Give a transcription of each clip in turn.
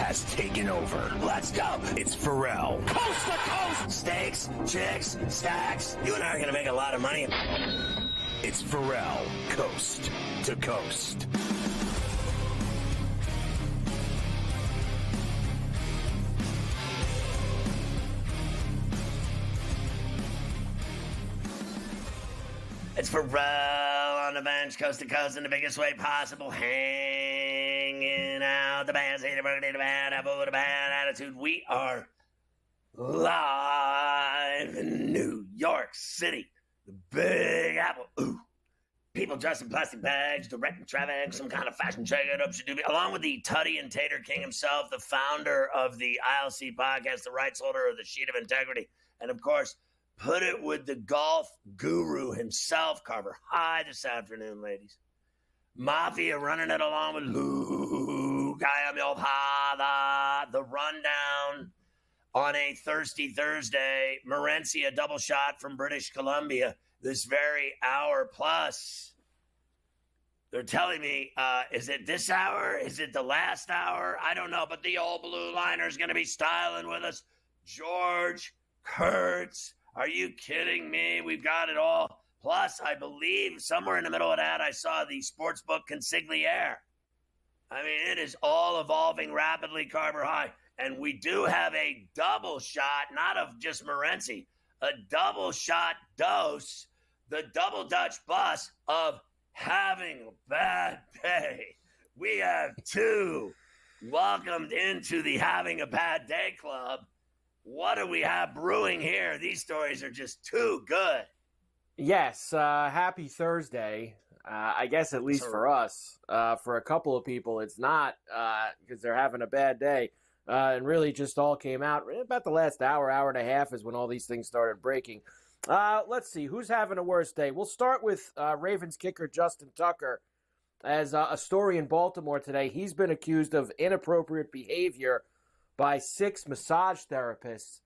has taken over. Let's go. It's Ferrall. Coast to coast. Steaks, chicks, stacks. You and I are going to make a lot of money. It's Ferrall, coast to coast. It's Ferrall on the bench, coast to coast, in the biggest way possible, hanging out. The bad, say the birthday, the bad apple, the bad attitude. We are live in New York City, the Big Apple. Ooh. People dressed in plastic bags, directing traffic, some kind of fashion check-up should do. Along with the Tutty and Tater King himself, the founder of the ILC podcast, the rights holder of the Sheet of Integrity, and of course, put it with the golf guru himself, Carver High, this afternoon, ladies. Mafia running it along with Luke. I am your father. The rundown on a Thirsty Thursday. Morency, a double shot from British Columbia this very hour plus. They're telling me, is it this hour? Is it the last hour? I don't know, but the old blue liner is going to be styling with us. George Kurtz. Are you kidding me? We've got it all. Plus, I believe somewhere in the middle of that, I saw the sportsbook consigliere. I mean, it is all evolving rapidly, Carver High. And we do have a double shot, not of just Morency, a double shot dose, the double Dutch bus of having a bad day. We have two welcomed into the Having a Bad Day Club. What do we have brewing here? These stories are just too good. Yes, happy Thursday. I guess at least for us. For a couple of people, it's not because they're having a bad day. And really just all came out about the last hour and a half is when all these things started breaking. Let's see, who's having a worse day? We'll start with Ravens kicker Justin Tucker. As a story in Baltimore today, he's been accused of inappropriate behavior by 6 massage therapists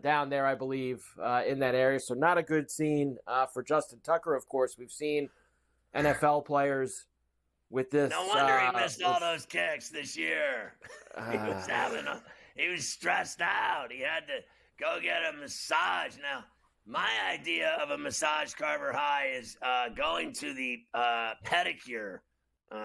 down there, I believe, in that area. So not a good scene for Justin Tucker, of course. We've seen NFL players with this. No wonder he missed all those kicks this year. He was stressed out. He had to go get a massage. Now, my idea of a massage, Carver High, is going to the pedicure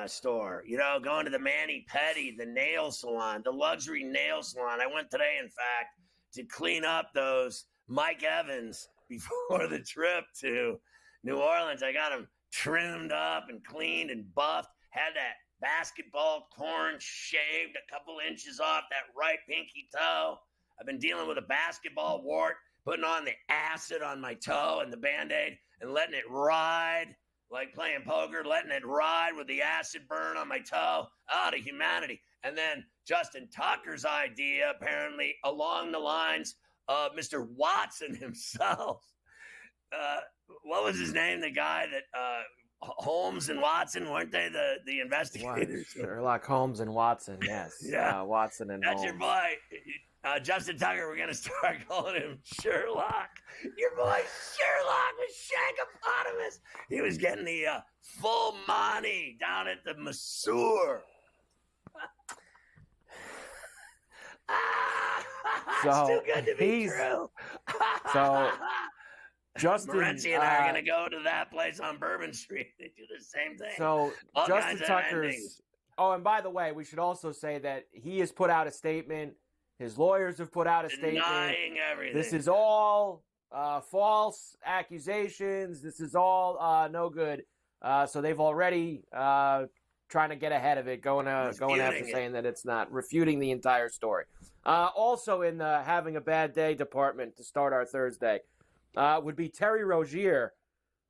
store, going to the mani-pedi, the nail salon, the luxury nail salon. I went today, in fact, to clean up those Mike Evans before the trip to New Orleans. I got them trimmed up and cleaned and buffed, had that basketball corn shaved a couple inches off that right pinky toe. I've been dealing with a basketball wart, putting on the acid on my toe and the Band-Aid and letting it ride. Like playing poker, letting it ride with the acid burn on my toe. Oh, to humanity. And then Justin Tucker's idea, apparently, along the lines of Mr. Watson himself. What was his name? The guy that Holmes and Watson, weren't they the investigators? Sherlock Holmes and Watson, yes. Yeah. Watson and That's Holmes. your boy. Justin Tucker, we're going to start calling him Sherlock. Your boy Sherlock was Shankopotamus. He was getting the full money down at the masseur. It's too good to be true. So Justin Morency and I are going to go to that place on Bourbon Street. They do the same thing. So All Justin Tucker's. Oh, and by the way, we should also say that he has put out a statement. His lawyers have put out a statement. Denying everything. This is all false accusations. This is all no good. So they've already trying to get ahead of it, going after saying that it's not, refuting the entire story. Also in the having a bad day department to start our Thursday would be Terry Rozier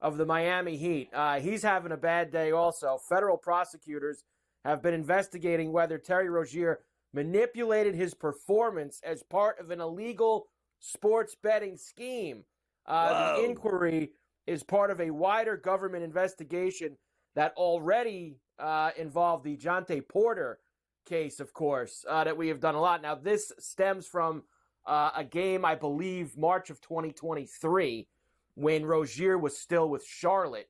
of the Miami Heat. He's having a bad day also. Federal prosecutors have been investigating whether Terry Rozier manipulated his performance as part of an illegal sports betting scheme. The inquiry is part of a wider government investigation that already involved the Jonte Porter case, of course, that we have done a lot. Now, this stems from a game, I believe, March of 2023, when Rozier was still with Charlotte.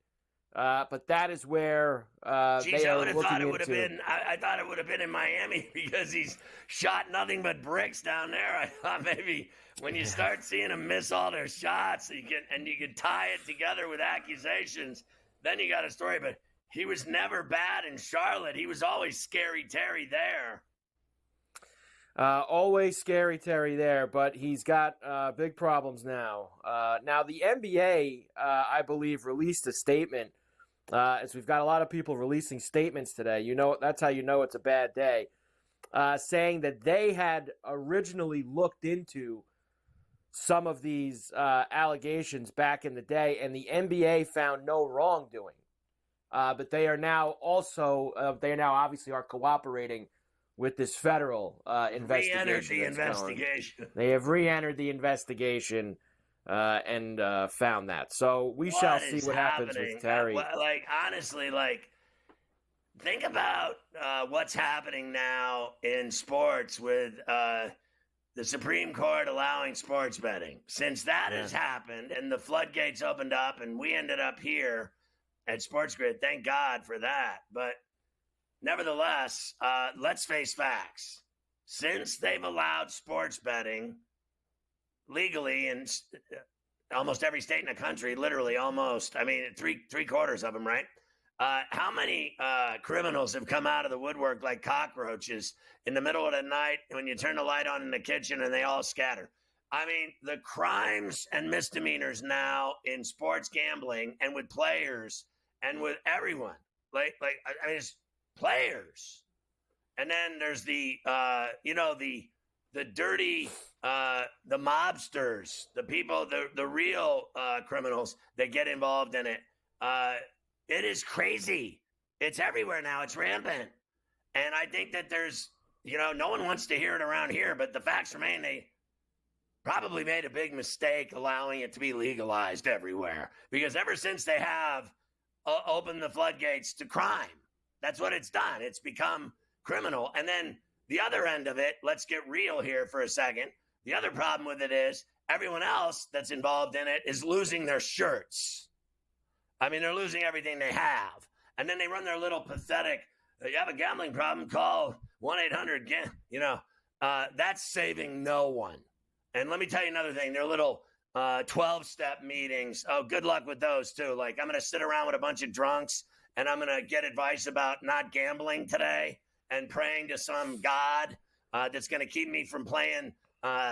But that is where Jeez, they I are would have looking thought it would have into. been. I thought it would have been in Miami because he's shot nothing but bricks down there. I thought maybe when you start seeing him miss all their shots, you can tie it together with accusations, then you got a story. But he was never bad in Charlotte. He was always Scary Terry there. Always Scary Terry there, but he's got big problems now. Now, the NBA, I believe, released a statement, as we've got a lot of people releasing statements today. That's how you know it's a bad day, saying that they had originally looked into some of these allegations back in the day, and the NBA found no wrongdoing. But they are now obviously are cooperating with this federal investigation. Re-entered the investigation. They have re-entered the investigation and found that. So we shall see what happens with Terry. Honestly, think about what's happening now in sports with the Supreme Court allowing sports betting. Since that has happened and the floodgates opened up and we ended up here at SportsGrid, thank God for that. But nevertheless, let's face facts. Since they've allowed sports betting legally in almost every state in the country, literally almost, three quarters of them, right? How many criminals have come out of the woodwork like cockroaches in the middle of the night when you turn the light on in the kitchen and they all scatter? The crimes and misdemeanors now in sports gambling and with players and with everyone, it's players. And then there's the dirty, the mobsters, the people, the real criminals that get involved in it. It is crazy. It's everywhere now. It's rampant. And I think that there's, no one wants to hear it around here, but the facts remain they probably made a big mistake allowing it to be legalized everywhere. Because ever since they have opened the floodgates to crime, that's what it's done. It's become criminal. And then the other end of it, let's get real here for a second. The other problem with it is everyone else that's involved in it is losing their shirts. They're losing everything they have. And then they run their little pathetic, you have a gambling problem, call 1-800-GAM. That's saving no one. And let me tell you another thing. Their little 12-step meetings. Oh, good luck with those, too. I'm going to sit around with a bunch of drunks, and I'm going to get advice about not gambling today and praying to some God that's going to keep me from playing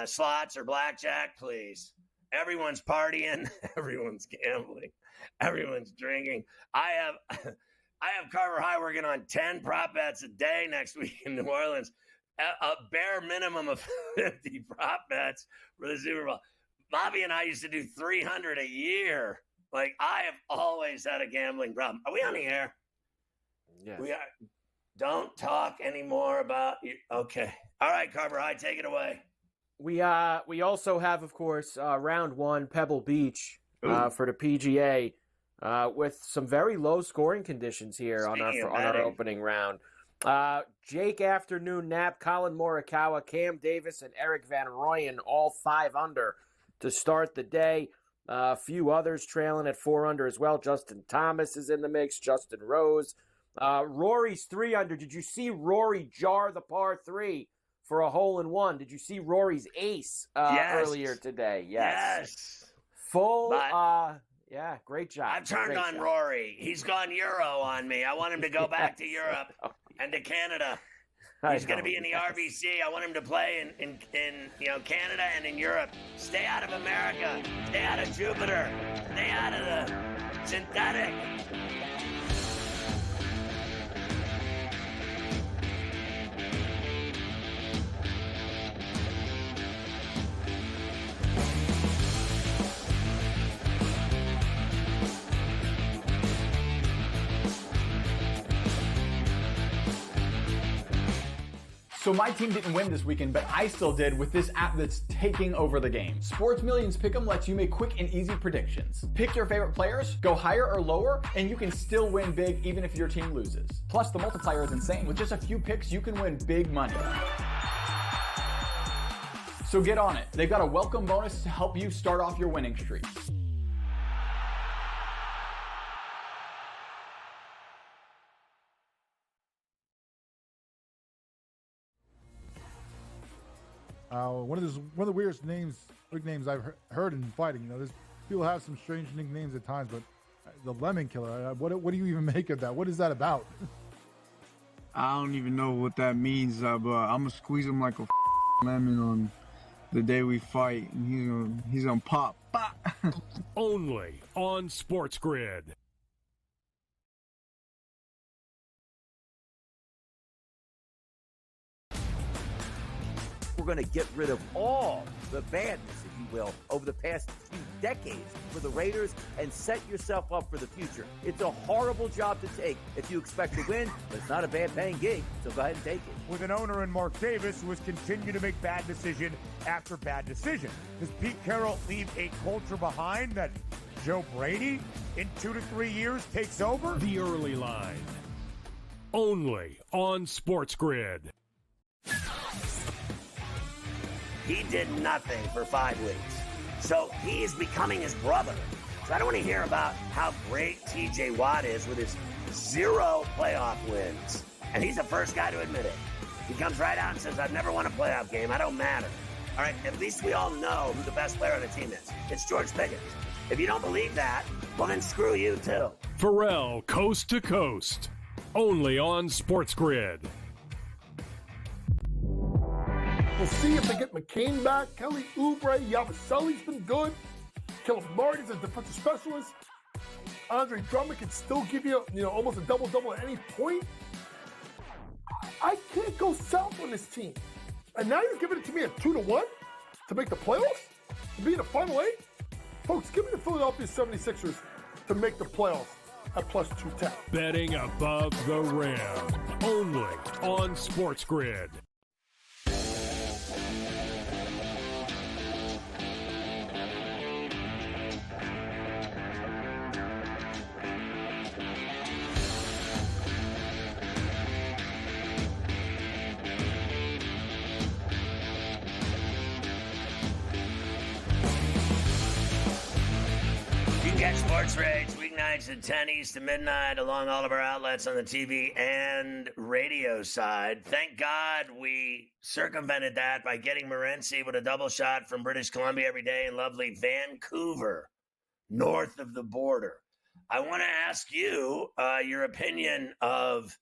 slots or blackjack, please. Everyone's partying. Everyone's gambling. Everyone's drinking. I have Carver High working on 10 prop bets a day next week in New Orleans. A bare minimum of 50 prop bets for the Super Bowl. Bobby and I used to do 300 a year. I have always had a gambling problem. Are we on the air? Yes. We are. Don't talk anymore about you. Okay. All right, Carver High, take it away. We also have, of course, round one, Pebble Beach for the PGA, with some very low scoring conditions here on our opening round. Jake Afternoon Knapp, Colin Morikawa, Cam Davis, and Eric Van Rooyen, all 5 under to start the day. A few others trailing at 4 under as well. Justin Thomas is in the mix. Justin Rose. Rory's 3 under. Did you see Rory jar the par 3 for a hole-in-one? Did you see Rory's ace earlier today? Yes. Full. Great job. I've turned on Rory. He's gone Euro on me. I want him to go back to Europe and to Canada. He's going to be in the RBC. I want him to play in Canada and in Europe. Stay out of America. Stay out of Jupiter. Stay out of the synthetic. So my team didn't win this weekend, but I still did with this app that's taking over the game. Sports Millions Pick'em lets you make quick and easy predictions. Pick your favorite players, go higher or lower, and you can still win big even if your team loses. Plus, the multiplier is insane. With just a few picks, you can win big money. So get on it. They've got a welcome bonus to help you start off your winning streak. One of the weirdest big names I've heard in fighting. You know, there's people have some strange nicknames at times, but the Lemon Killer. What do you even make of that? What is that about? I don't even know what that means, but I'm gonna squeeze him like a lemon on the day we fight, and he's gonna pop. Only on SportsGrid. We're going to get rid of all the badness, if you will, over the past few decades for the Raiders and set yourself up for the future. It's a horrible job to take if you expect to win, but it's not a bad paying gig, so go ahead and take it. With an owner in Mark Davis who has continued to make bad decision after bad decision. Does Pete Carroll leave a culture behind that Joe Brady in 2 to 3 years takes over? The Early Line. Only on SportsGrid. He did nothing for 5 weeks. So he's becoming his brother. So I don't want to hear about how great TJ Watt is with his 0 playoff wins. And he's the first guy to admit it. He comes right out and says, I've never won a playoff game. I don't matter. All right, at least we all know who the best player on the team is. It's George Pickens. If you don't believe that, well, then screw you, too. Ferrall, coast to coast. Only on SportsGrid. We'll see if they get McCain back. Kelly Oubre, Yabusele's been good. Caleb Martin's a defensive specialist. Andre Drummond can still give you, almost a double-double at any point. I can't go south on this team. And now you're giving it to me at 2-1 to make the playoffs? To be in the Final 8? Folks, give me the Philadelphia 76ers to make the playoffs at plus 210. Betting above the rim. Only on SportsGrid. Catch Sports Rage weeknights at 10 East to midnight along all of our outlets on the TV and radio side. Thank God we circumvented that by getting Morency with a double shot from British Columbia every day in lovely Vancouver, north of the border. I want to ask you your opinion of,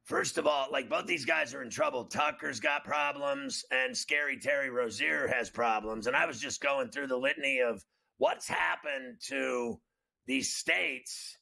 first of all, like both these guys are in trouble. Tucker's got problems and Scary Terry Rozier has problems. And I was just going through the litany of what's happened to these states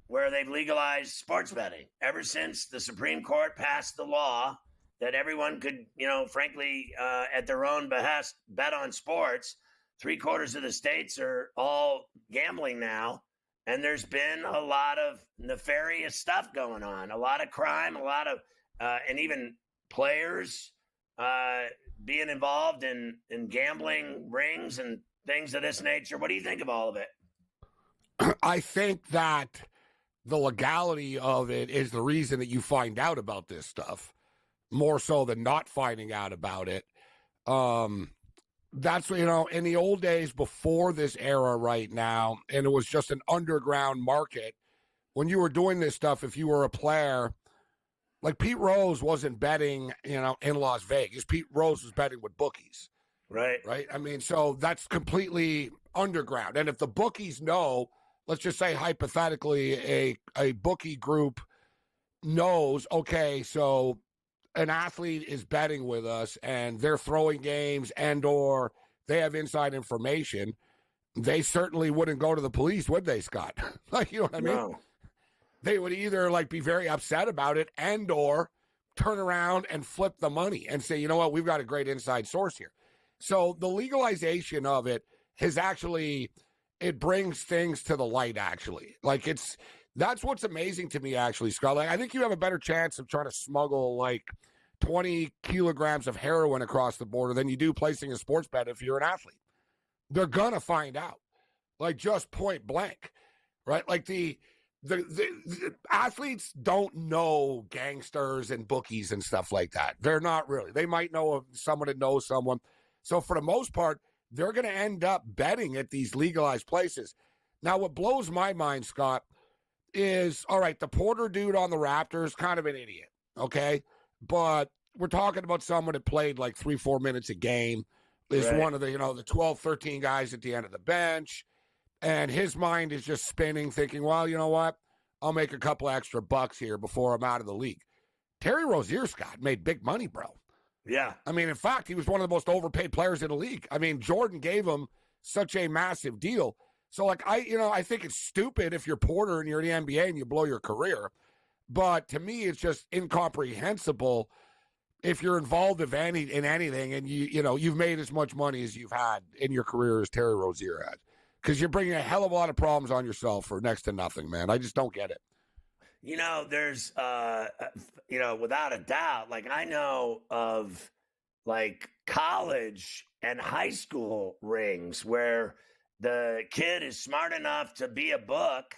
where they've legalized sports betting ever since the Supreme Court passed the law that everyone could, frankly, at their own behest, bet on sports. 3/4 of the states are all gambling now. And there's been a lot of nefarious stuff going on, a lot of crime, a lot of, and even players being involved in gambling rings and things of this nature. What do you think of all of it? I think that the legality of it is the reason that you find out about this stuff, more so than not finding out about it. That's, in the old days before this era right now, and it was just an underground market, when you were doing this stuff, if you were a player, like Pete Rose wasn't betting, in Las Vegas. Pete Rose was betting with bookies. Right. I mean, so that's completely underground. And if the bookies know, let's just say hypothetically, a bookie group knows, okay, so an athlete is betting with us and they're throwing games and or they have inside information, they certainly wouldn't go to the police, would they, Scott? Like, you know what I mean? No. They would either be very upset about it and or turn around and flip the money and say, you know what, we've got a great inside source here. So the legalization of it has actually, it brings things to the light, actually. That's what's amazing to me, actually, Scott. I think you have a better chance of trying to smuggle 20 kilograms of heroin across the border than you do placing a sports bet if you're an athlete. They're going to find out, just point blank, right? The athletes don't know gangsters and bookies and stuff like that. They're not really. They might know of someone that knows someone. So for the most part, they're going to end up betting at these legalized places. Now, what blows my mind, Scott, is, all right, the Porter dude on the Raptors, kind of an idiot, okay? But we're talking about someone that played like 3-4 minutes a game, is one of the, the 12, 13 guys at the end of the bench. And his mind is just spinning, thinking, well, you know what? I'll make a couple extra bucks here before I'm out of the league. Terry Rozier, Scott, made big money, bro. Yeah. I mean, in fact, he was one of the most overpaid players in the league. I mean, Jordan gave him such a massive deal. So, like, I think it's stupid if you're Porter and you're in the NBA and you blow your career. But to me, it's just incomprehensible if you're involved in anything and you've made as much money as you've had in your career as Terry Rozier had. Because you're bringing a hell of a lot of problems on yourself for next to nothing, man. I just don't get it. There's, without a doubt, like I know of like college and high school rings where the kid is smart enough to be a book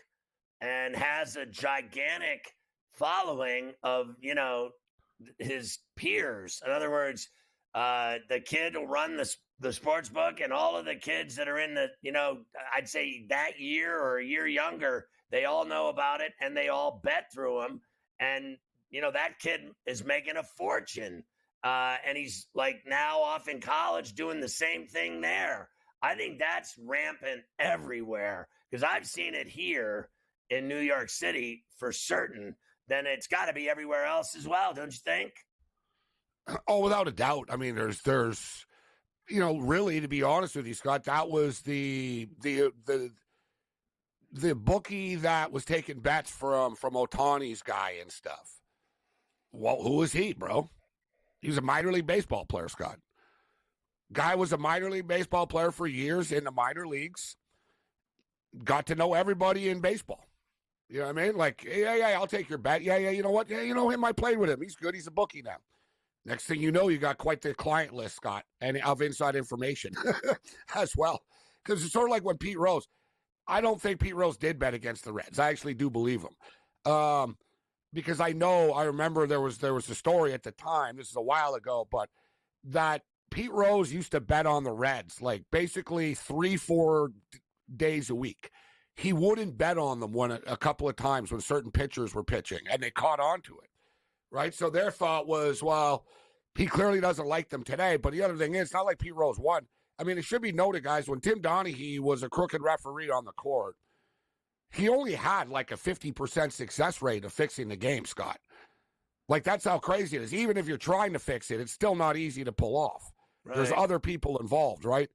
and has a gigantic following of, his peers. In other words, the kid will run the sports book, and all of the kids that are in the, I'd say that year or a year younger, they all know about it and they all bet through him. And, that kid is making a fortune. And he's like now off in college doing the same thing there. I think that's rampant everywhere because I've seen it here in New York City for certain. Then it's got to be everywhere else as well, don't you think? Oh, without a doubt. I mean, there's really, to be honest with you, Scott, that was the bookie that was taking bets from Ohtani's guy and stuff. Well, who was he, bro? He was a minor league baseball player, Scott. Guy was a minor league baseball player for years in the minor leagues. Got to know everybody in baseball. You know what I mean? Like, yeah, I'll take your bet. Yeah, you know what? Yeah, you know him. I played with him. He's good. He's a bookie now. Next thing you know, you got quite the client list, Scott, and of inside information as well. Because it's sort of like when Pete Rose. I don't think Pete Rose did bet against the Reds. I actually do believe him. Because I remember there was a story at the time, this is a while ago, but that Pete Rose used to bet on the Reds, like basically 3-4 days a week. He wouldn't bet on them a couple of times when certain pitchers were pitching, and they caught on to it, right? So their thought was, well, he clearly doesn't like them today, but the other thing is, it's not like Pete Rose won. I mean, it should be noted, guys, when Tim Donaghy was a crooked referee on the court, he only had like a 50% success rate of fixing the game, Scott. Like, that's how crazy it is. Even if you're trying to fix it, it's still not easy to pull off. Right. There's other people involved, right?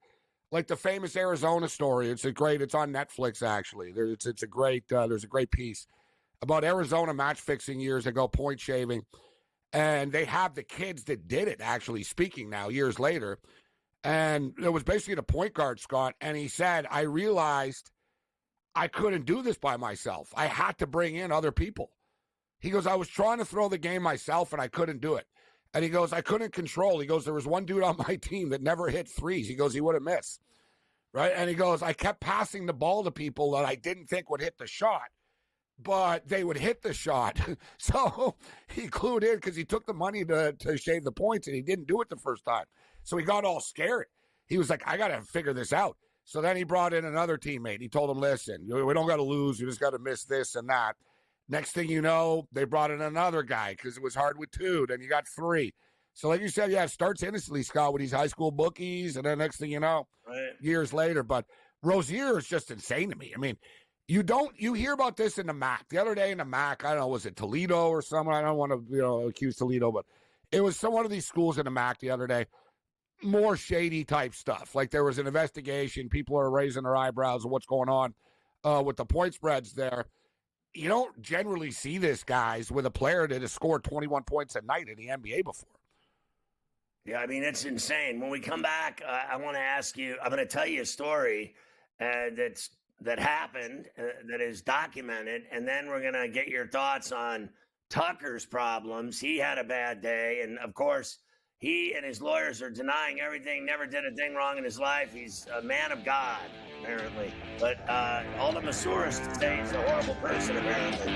Like the famous Arizona story. It's on Netflix, actually. There's a great piece about Arizona match fixing years ago, point shaving. And they have the kids that did it actually speaking now, years later. And it was basically the point guard, Scott. And he said, I realized I couldn't do this by myself. I had to bring in other people. He goes, I was trying to throw the game myself and I couldn't do it. And he goes, I couldn't control. He goes, there was one dude on my team that never hit threes. He goes, he wouldn't miss. Right? And he goes, I kept passing the ball to people that I didn't think would hit the shot, but they would hit the shot. So he clued in because he took the money to shave the points and he didn't do it the first time. So he got all scared. He was like, I got to figure this out. So then he brought in another teammate. He told him, listen, we don't got to lose. You just got to miss this and that. Next thing you know, they brought in another guy because it was hard with two. Then you got three. So like you said, yeah, it starts innocently, Scott, with these high school bookies. And then next thing you know, years later. But Rozier is just insane to me. I mean, you hear about this in the MAC. The other day in the MAC, I don't know, was it Toledo or someone? I don't want to accuse Toledo, but it was one of these schools in the MAC the other day. More shady type stuff. Like there was an investigation. People are raising their eyebrows of what's going on with the point spreads there. You don't generally see this, guys, with a player that has scored 21 points a night in the NBA before. Yeah, I mean, it's insane. When we come back, I want to ask you, I'm going to tell you a story that happened, that is documented, and then we're going to get your thoughts on Tucker's problems. He had a bad day, and of course, he and his lawyers are denying everything, never did a thing wrong in his life. He's a man of God, apparently. But all the Masurists say he's a horrible person, apparently.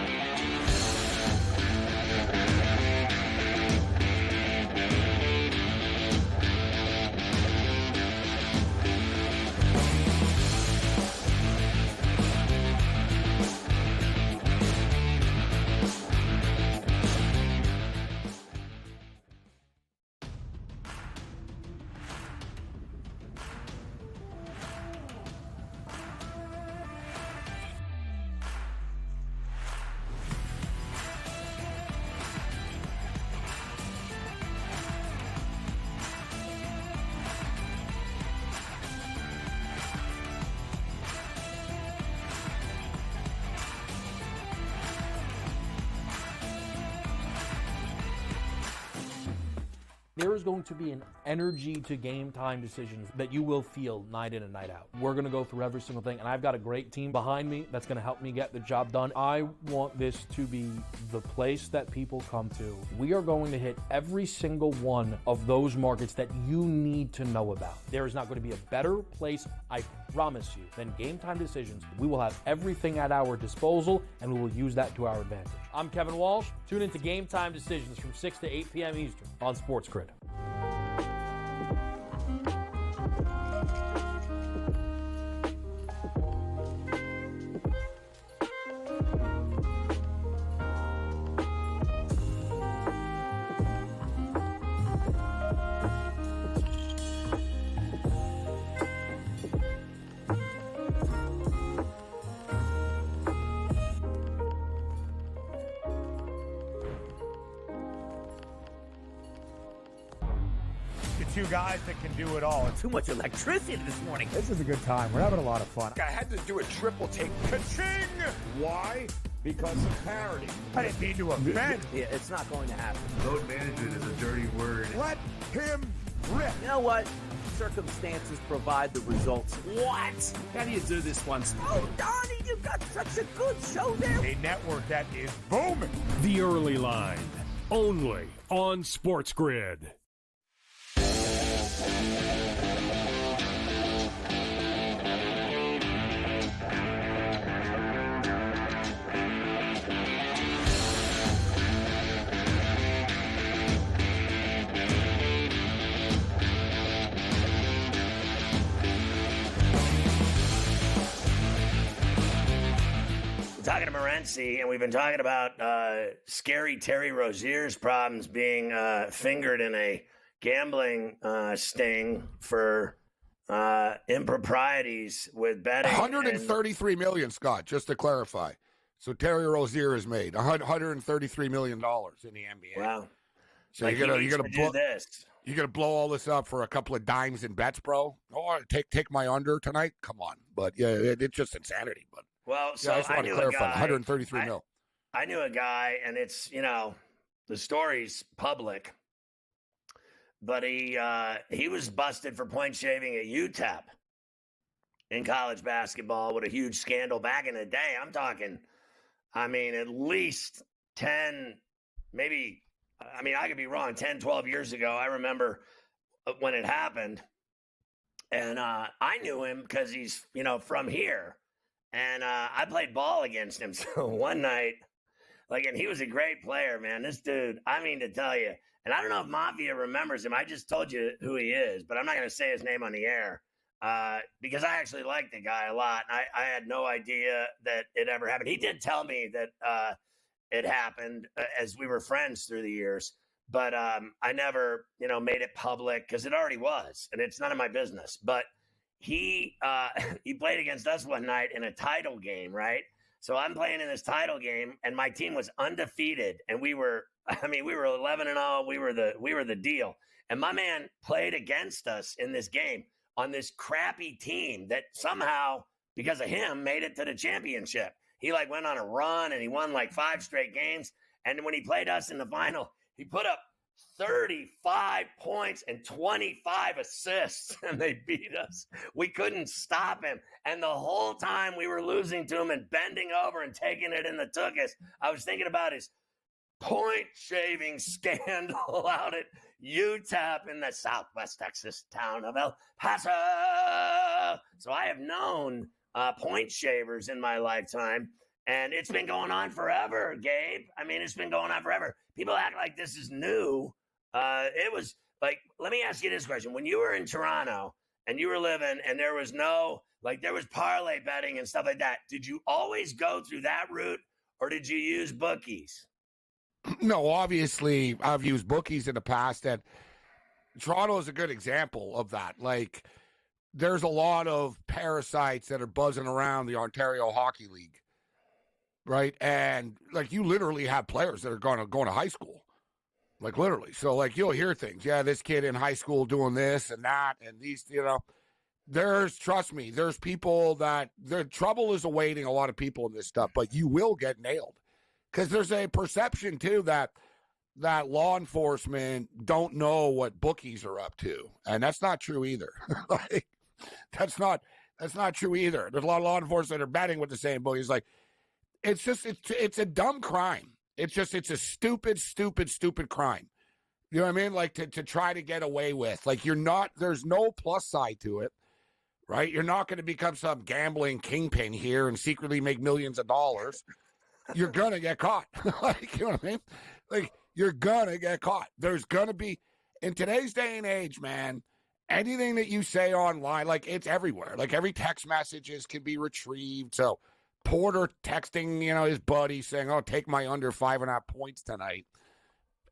There is going to be an energy to game time decisions that you will feel night in and night out. We're going to go through every single thing, and I've got a great team behind me that's going to help me get the job done. I want this to be the place that people come to. We are going to hit every single one of those markets that you need to know about. There is not going to be a better place, I promise you, than Game Time Decisions. We will have everything at our disposal, and we will use that to our advantage. I'm Kevin Walsh. Tune into Game Time Decisions from 6 to 8 p.m. Eastern on SportsGrid. Two guys that can do it all. Too much electricity this morning. This is a good time. We're having a lot of fun. I had to do a triple take. Ka-ching! Why? Because of parity. I didn't mean to offend. Yeah, it's not going to happen. Load management is a dirty word. Let him rip. You know what? Circumstances provide the results. What? How do you do this once? Oh, Donnie, you've got such a good show there. A network that is booming. The Early Line, only on SportsGrid. Talking to Morency, and we've been talking about scary Terry Rozier's problems being fingered in a gambling sting for improprieties with betting. 133 million, Scott, just to clarify. So Terry Rozier has made $133 million in the NBA. Wow. So like you're gonna do this. You're gonna blow all this up for a couple of dimes and bets, bro? Oh, take my under tonight? Come on. But yeah, it's just insanity. But well, so yeah, I just want to clarify. 133 mil. I knew a guy, and it's, the story's public, but he was busted for point shaving at UTEP in college basketball with a huge scandal back in the day. I'm talking, at least 10, maybe, I could be wrong, 10, 12 years ago. I remember when it happened, and I knew him because he's, from here. And I played ball against him. So one night, and he was a great player, man. This dude, to tell you. And I don't know if Mafia remembers him. I just told you who he is, but I'm not going to say his name on the air because I actually like the guy a lot. I had no idea that it ever happened. He did tell me that it happened as we were friends through the years, but I never, made it public because it already was, and it's none of my business. But he played against us one night in a title game, right? So I'm playing in this title game, and my team was undefeated, and we were 11-0. We were the deal. And my man played against us in this game on this crappy team that somehow, because of him, made it to the championship. He went on a run, and he won 5 straight games. And when he played us in the final, he put up 35 points and 25 assists, and they beat us. We couldn't stop him. And the whole time we were losing to him and bending over and taking it in the tuchus, I was thinking about his point shaving scandal out at UTEP in the southwest Texas town of El Paso. So I have known point shavers in my lifetime, and it's been going on forever, Gabe. It's been going on forever. People act like this is new. It was let me ask you this question. When you were in Toronto and you were living and there was no, there was parlay betting and stuff like that, did you always go through that route or did you use bookies? No, obviously I've used bookies in the past, and Toronto is a good example of that. There's a lot of parasites that are buzzing around the Ontario Hockey League, right? And you literally have players that are going to high school. Literally. So, you'll hear things. Yeah, this kid in high school doing this and that, and these, trust me, there's people that the trouble is awaiting a lot of people in this stuff, but you will get nailed. Because there's a perception, too, that that law enforcement don't know what bookies are up to, and that's not true either. Like, that's not true either. There's a lot of law enforcement that are betting with the same bookies. Like, it's a dumb crime. It's a stupid crime. You know what I mean? Like, to try to get away with. Like, there's no plus side to it, right? You're not going to become some gambling kingpin here and secretly make millions of dollars. You're going to get caught. Like, you know what I mean? Like, you're going to get caught. There's going to be, in today's day and age, man, anything that you say online, like, it's everywhere. Like, every text messages can be retrieved. So, Porter texting, his buddy saying, "Oh, take my under 5.5 points tonight."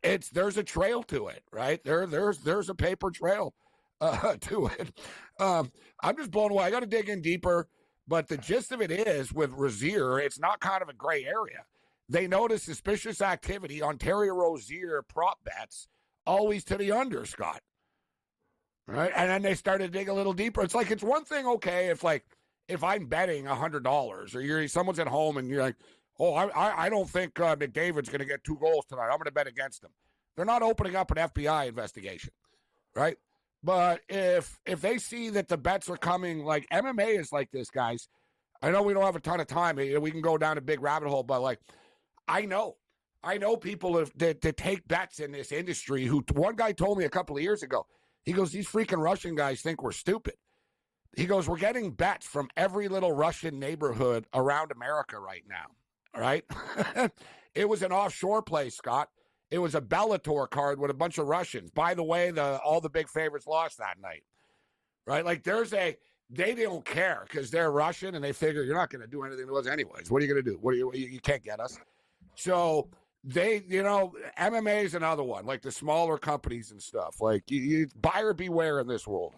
There's a trail to it, right? There's a paper trail to it. I'm just blown away. I got to dig in deeper, but the gist of it is with Rozier, it's not kind of a gray area. They noticed suspicious activity on Terry Rozier prop bets, always to the under, Scott. Right? And then they started to dig a little deeper. It's like, it's one thing, okay, if I'm betting $100 or someone's at home and you're like, "Oh, I don't think McDavid's going to get 2 goals tonight. I'm going to bet against him." They're not opening up an FBI investigation, right? But if they see that the bets are coming, like MMA is like this, guys. I know we don't have a ton of time. We can go down a big rabbit hole, but like, I know people that take bets in this industry who, one guy told me a couple of years ago, he goes, "These freaking Russian guys think we're stupid." He goes, "We're getting bets from every little Russian neighborhood around America right now." All right. It was an offshore play, Scott. It was a Bellator card with a bunch of Russians. By the way, all the big favorites lost that night. Right? Like, they don't care because they're Russian and they figure you're not going to do anything to us anyways. What are you going to do? You can't get us. So MMA is another one, like the smaller companies and stuff. Like, you buyer beware in this world.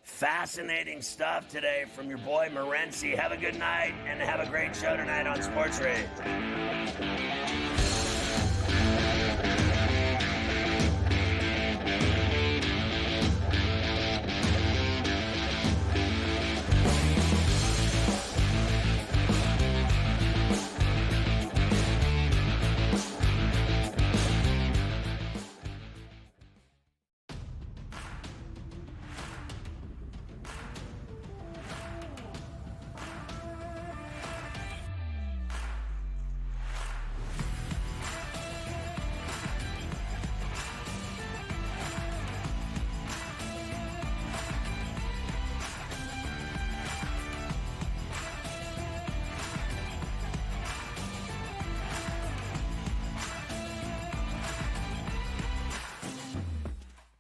Fascinating stuff today from your boy Morency. Have a good night and have a great show tonight on SportsGrid.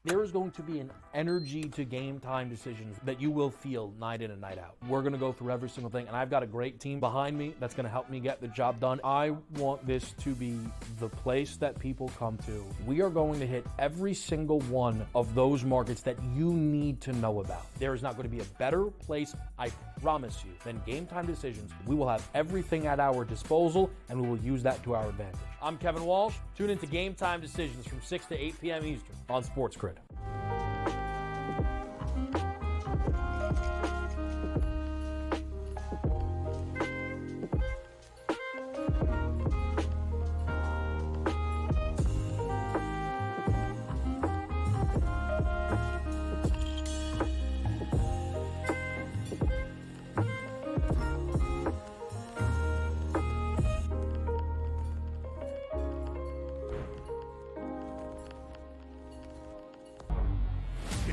There is going to be an energy to game time decisions that you will feel night in and night out. We're going to go through every single thing, and I've got a great team behind me that's going to help me get the job done. I want this to be the place that people come to. We are going to hit every single one of those markets that you need to know about. There is not going to be a better place, I promise you, than Game Time Decisions. We will have everything at our disposal, and we will use that to our advantage. I'm Kevin Walsh. Tune into Game Time Decisions from 6 to 8 p.m. Eastern on SportsGrid.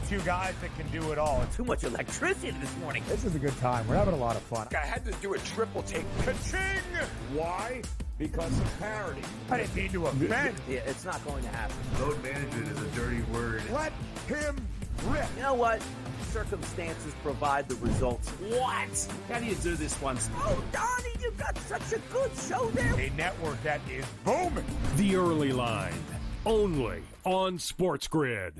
Two guys that can do it all. Too much electricity this morning. This is a good time. We're having a lot of fun. I had to do a triple take. Ka-ching! Why? Because of parity. I didn't mean to offend. Yeah, it's not going to happen. Load management is a dirty word. Let him rip. You know what? Circumstances provide the results. What? How do you do this once? Oh, Donnie, you got such a good show there. A network that is booming. The Early Line, only on SportsGrid.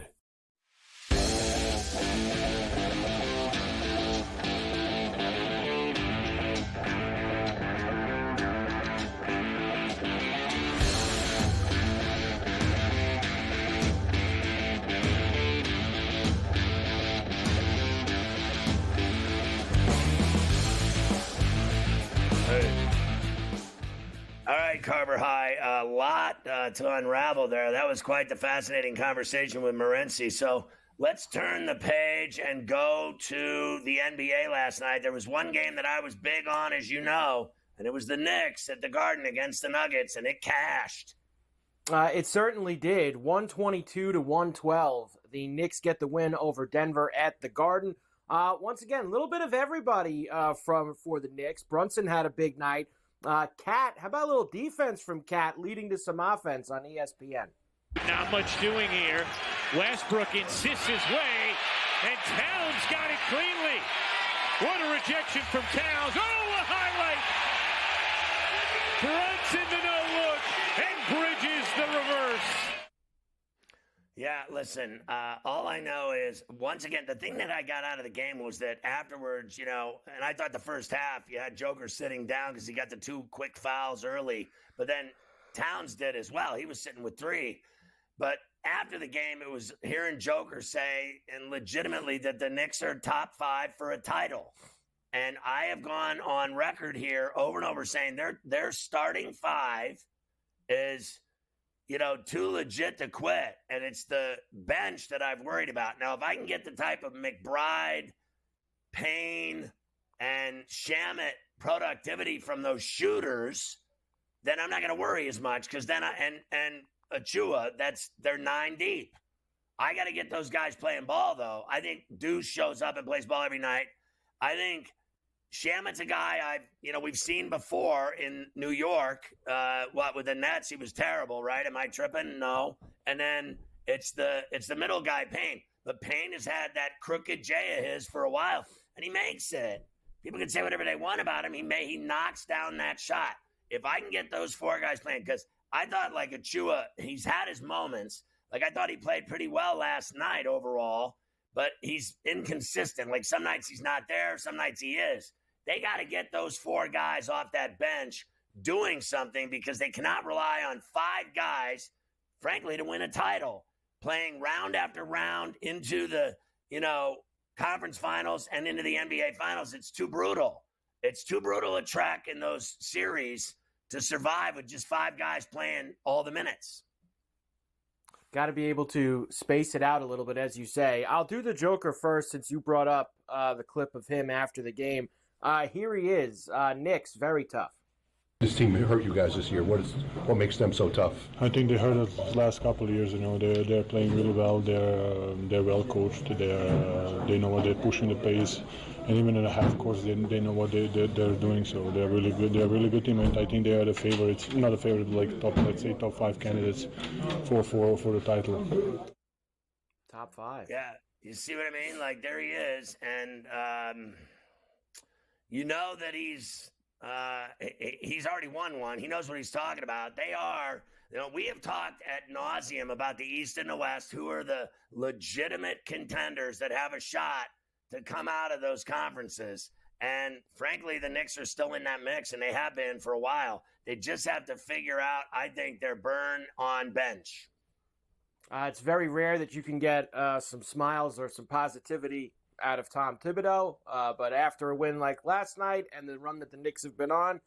All right, Carver High, a lot lot to unravel there. That was quite the fascinating conversation with Morency. So let's turn the page and go to the NBA last night. There was one game that I was big on, as you know, and it was the Knicks at the Garden against the Nuggets, and it cashed. It certainly did. 122-112. The Knicks get the win over Denver at the Garden. Once again, a little bit of everybody for the Knicks. Brunson had a big night. Cat, how about a little defense from Cat leading to some offense on ESPN? Not much doing here. Westbrook insists his way, and Towns got it cleanly. What a rejection from Towns. Oh, a highlight. Brunson to no look and bridges the reverse. Yeah, listen, all I know is, once again, the thing that I got out of the game was that afterwards, and I thought the first half, you had Joker sitting down because he got the 2 quick fouls early, but then Towns did as well. He was sitting with 3. But after the game, it was hearing Joker say, and legitimately, that the Knicks are top 5 for a title. And I have gone on record here over and over saying their starting 5 is, too legit to quit. And it's the bench that I've worried about. Now, if I can get the type of McBride, Payne, and Shamet productivity from those shooters, then I'm not going to worry as much, because then and Achua, they're 9 deep. I got to get those guys playing ball, though. I think Deuce shows up and plays ball every night. I think Shamet's a guy we've seen before in New York. With the Nets, he was terrible, right? Am I tripping? No. And then it's the middle guy, Payne. But Payne has had that crooked J of his for a while, and he makes it. People can say whatever they want about him. He knocks down that shot. If I can get those 4 guys playing, because I thought, like, Achua, he's had his moments. Like, I thought he played pretty well last night overall, but he's inconsistent. Like, some nights he's not there, some nights he is. They got to get those 4 guys off that bench doing something, because they cannot rely on 5 guys, frankly, to win a title, playing round after round into the, conference finals and into the NBA finals. It's too brutal. It's too brutal a track in those series to survive with just 5 guys playing all the minutes. Got to be able to space it out a little bit, as you say. I'll do the Joker first, since you brought up the clip of him after the game. Here he is. Knicks, very tough. This team hurt you guys this year. What makes them so tough? I think they hurt us the last couple of years. They're playing really well. They're well coached. They know what they're pushing the pace, and even in the half course, they know what they're doing. So they're really good. They're a really good team, and I think they are the favorites. Not a favorite, like top 5 candidates for the title. Top 5. Yeah, you see what I mean? Like, there he is, and you know that he's already won one. He knows what he's talking about. They are, we have talked ad nauseum about the East and the West, who are the legitimate contenders that have a shot to come out of those conferences. And frankly, the Knicks are still in that mix, and they have been for a while. They just have to figure out, I think, their burn on bench. It's very rare that you can get some smiles or some positivity out of Tom Thibodeau, but after a win like last night and the run that the Knicks have been on,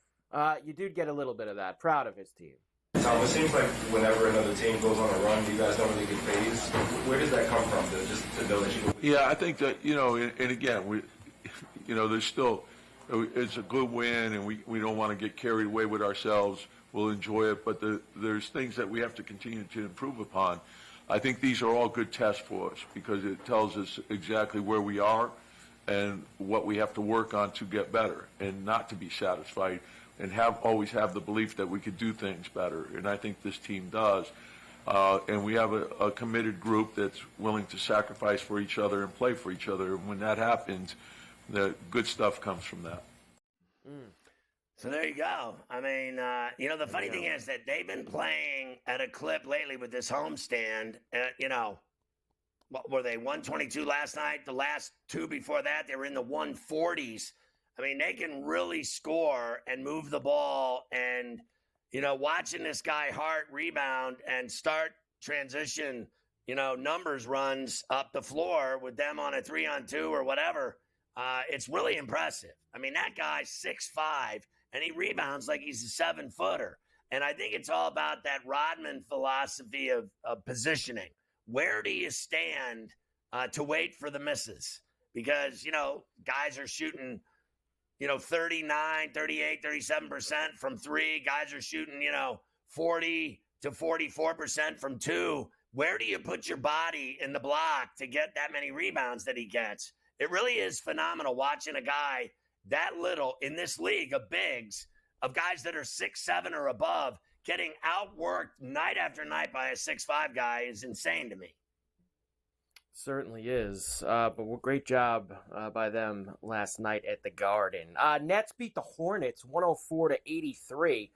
you do get a little bit of that. Proud of his team. Tom, it seems like whenever another team goes on a run, you guys don't really get phased. Where does that come from? Just to know that you. Yeah, I think that and again, there's still, it's a good win, and we don't want to get carried away with ourselves. We'll enjoy it, but there's things that we have to continue to improve upon. I think these are all good tests for us, because it tells us exactly where we are and what we have to work on to get better, and not to be satisfied, and always have the belief that we could do things better. And I think this team does. And we have a committed group that's willing to sacrifice for each other and play for each other. And when that happens, the good stuff comes from that. So there you go. I mean, the funny thing is that they've been playing at a clip lately with this homestand. What were they, 122 last night? The last 2 before that, they were in the 140s. I mean, they can really score and move the ball. And, watching this guy Hart rebound and start transition, numbers runs up the floor with them on a 3-on-2 or whatever, it's really impressive. I mean, that guy's 6'5", and he rebounds like he's a 7-footer. And I think it's all about that Rodman philosophy of positioning. Where do you stand to wait for the misses? Because, guys are shooting, 39, 38, 37% from three. Guys are shooting, 40 to 44% from two. Where do you put your body in the block to get that many rebounds that he gets? It really is phenomenal watching a guy that little in this league of bigs, of guys that are 6'7" or above, getting outworked night after night by a 6'5" guy is insane to me. Certainly is. But great job by them last night at the Garden. Nets beat the Hornets 104-83.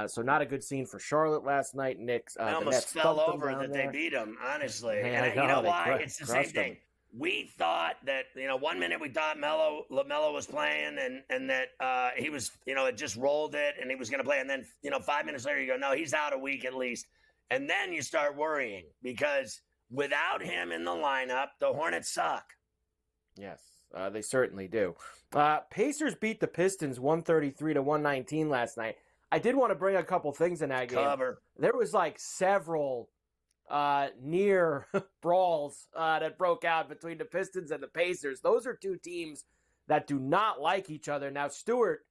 So not a good scene for Charlotte last night. I almost fell over that they beat them, honestly. Man, and you know why? It's the same thing. We thought that, 1 minute we thought LaMelo was playing and that he was, it just rolled it and he was going to play. And then, 5 minutes later you go, no, he's out a week at least. And then you start worrying because without him in the lineup, the Hornets suck. Yes, they certainly do. Pacers beat the Pistons 133-119 last night. I did want to bring a couple things in that game. There was several near brawls that broke out between the Pistons and the Pacers. Those are two teams that do not like each other. Now, Stewart,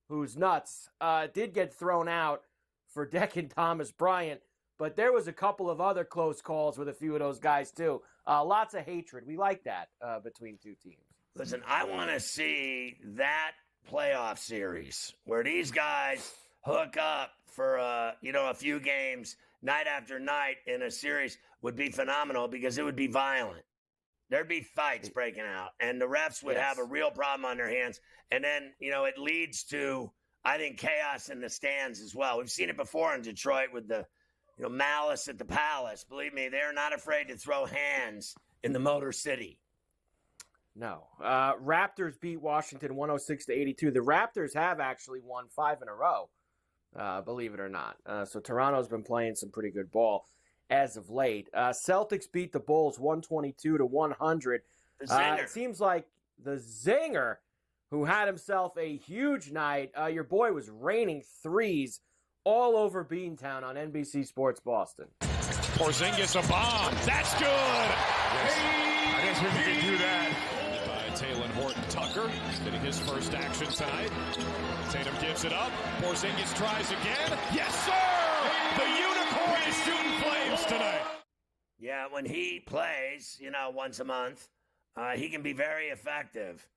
who's nuts, did get thrown out for decking Thomas Bryant, but there was a couple of other close calls with a few of those guys, too. Lots of hatred. We like that between two teams. Listen, I want to see that playoff series where these guys hook up for, a few games night after night in a series would be phenomenal because it would be violent. There'd be fights breaking out, and the refs would have a real problem on their hands. And then, it leads to, I think, chaos in the stands as well. We've seen it before in Detroit with the, malice at the Palace. Believe me, they're not afraid to throw hands in the Motor City. No. Raptors beat Washington 106-82. The Raptors have actually won 5 in a row. Believe it or not. So Toronto's been playing some pretty good ball as of late. Celtics beat the Bulls 122-100. It seems like the Zinger, who had himself a huge night, your boy was raining threes all over Beantown on NBC Sports Boston. Porzingis a bomb. That's good. I guess we can do that. By Taylor Horton-Tucker, getting his first action tonight. Tatum gives it up. Porzingis tries again. Yes, sir! The unicorn is shooting flames tonight. Yeah, when he plays, once a month, he can be very effective.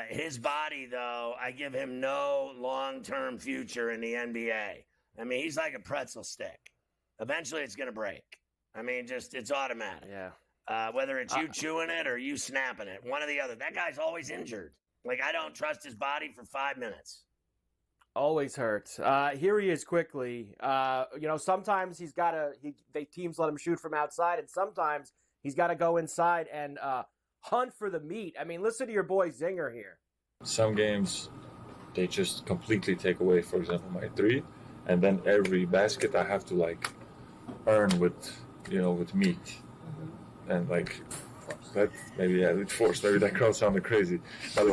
His body, though, I give him no long-term future in the NBA. I mean, he's like a pretzel stick. Eventually, it's going to break. I mean, it's automatic. Yeah. Whether it's you chewing it or you snapping it, one or the other. That guy's always injured. I don't trust his body for 5 minutes. Always hurts. Here he is quickly. Sometimes he's got to – teams let him shoot from outside, and sometimes he's got to go inside and hunt for the meat. I mean, listen to your boy Zinger here. Some games, they just completely take away, for example, my three, and then every basket I have to, earn with meat. And, that maybe, it's forced. Maybe that crowd sounded crazy. But,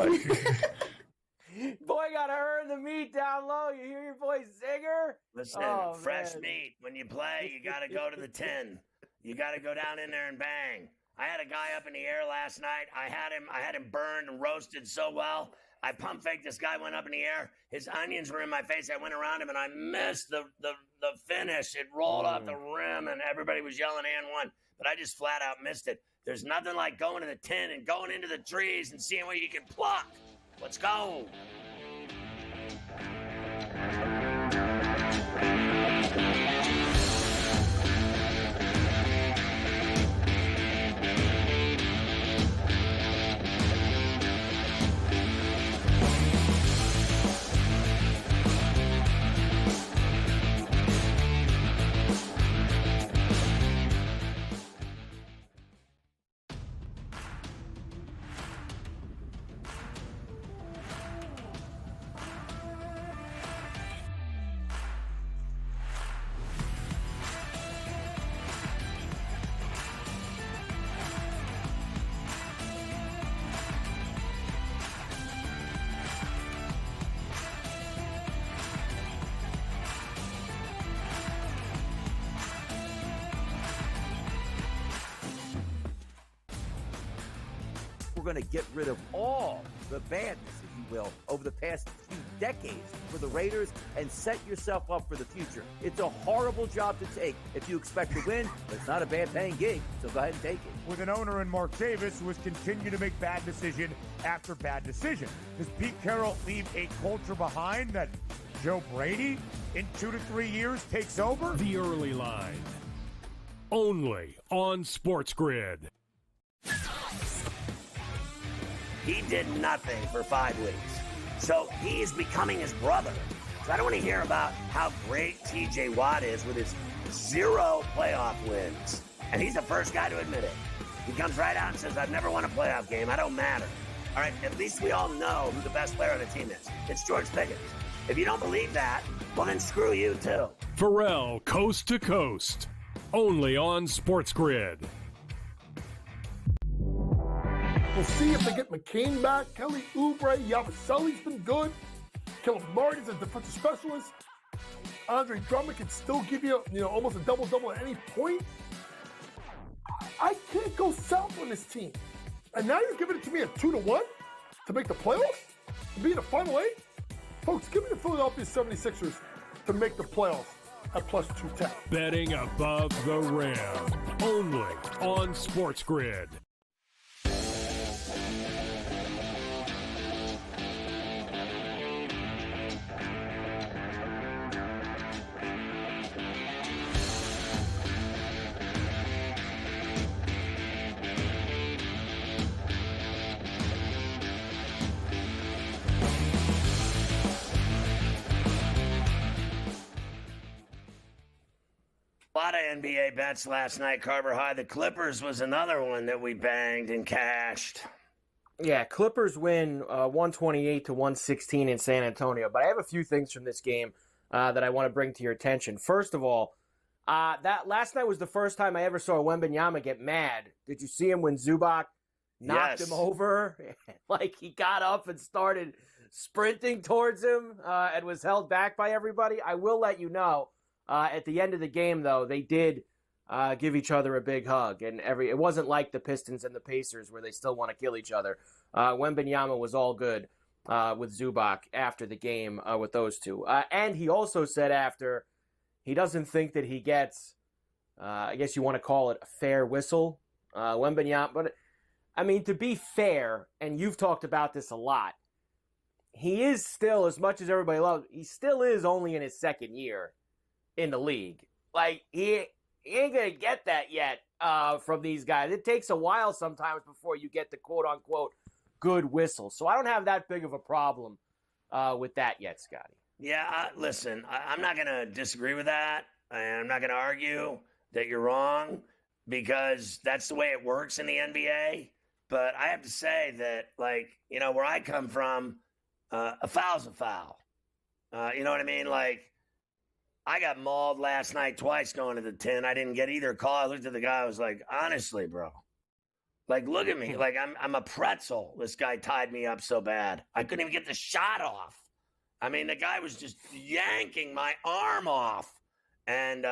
Boy, gotta earn the meat down low. You hear your boy Zinger? Listen, fresh meat. When you play, you got to go to the 10. You got to go down in there and bang. I had a guy up in the air last night. I had him burned and roasted so well. I pump faked this guy, went up in the air. His onions were in my face. I went around him and I missed the finish. It rolled off the rim and everybody was yelling and one. But I just flat out missed it. There's nothing like going to the 10 and going into the trees and seeing what you can pluck. Let's go. We're going to get rid of all the badness, if you will, over the past few decades for the Raiders and set yourself up for the future. It's a horrible job to take if you expect to win, but it's not a bad paying gig, so go ahead and take it. With an owner in Mark Davis who has continued to make bad decision after bad decision. Does Pete Carroll leave a culture behind that Joe Brady in 2 to 3 years takes over? The Early Line. Only on SportsGrid. He did nothing for 5 weeks. So he's becoming his brother. So I don't want to hear about how great T.J. Watt is with his 0 playoff wins. And he's the first guy to admit it. He comes right out and says, I've never won a playoff game. I don't matter. All right, at least we all know who the best player on the team is. It's George Pickens. If you don't believe that, well, then screw you, too. Ferrall, Coast to Coast. Only on SportsGrid. We'll see if they get McCain back. Kelly Oubre, Yabusele's been good. Caleb Martin's a defensive specialist. Andre Drummond can still give you, almost a double-double at any point. I can't go south on this team. And now you're giving it to me at 2-1 to make the playoffs? To be in the Final 8? Folks, give me the Philadelphia 76ers to make the playoffs at plus 210. Betting above the rim. Only on SportsGrid. A lot of NBA bets last night, Carver High. The Clippers was another one that we banged and cashed. Yeah, Clippers win 128 to 116 in San Antonio. But I have a few things from this game that I want to bring to your attention. First of all, that last night was the first time I ever saw Wembanyama get mad. Did you see him when Zubac knocked him over? Like he got up and started sprinting towards him and was held back by everybody. I will let you know. At the end of the game, though, they did give each other a big hug, and it wasn't like the Pistons and the Pacers where they still want to kill each other. Wembanyama was all good with Zubac after the game with those two, and he also said after he doesn't think that he gets, I guess you want to call it a fair whistle, Wembanyama. But I mean, to be fair, and you've talked about this a lot, he is still, as much as everybody loves, he still is only in his second year in the league. Like, he ain't going to get that yet from these guys. It takes a while sometimes before you get the quote-unquote good whistle. So I don't have that big of a problem with that yet, Scotty. Yeah, listen, I'm not going to disagree with that. And I'm not going to argue that you're wrong because that's the way it works in the NBA. But I have to say that, where I come from, a foul's a foul. You know what I mean? Like, I got mauled last night twice going to the 10. I didn't get either call. I looked at the guy. I was like, honestly, bro. Like, look at me. Like, I'm a pretzel. This guy tied me up so bad. I couldn't even get the shot off. I mean, the guy was just yanking my arm off and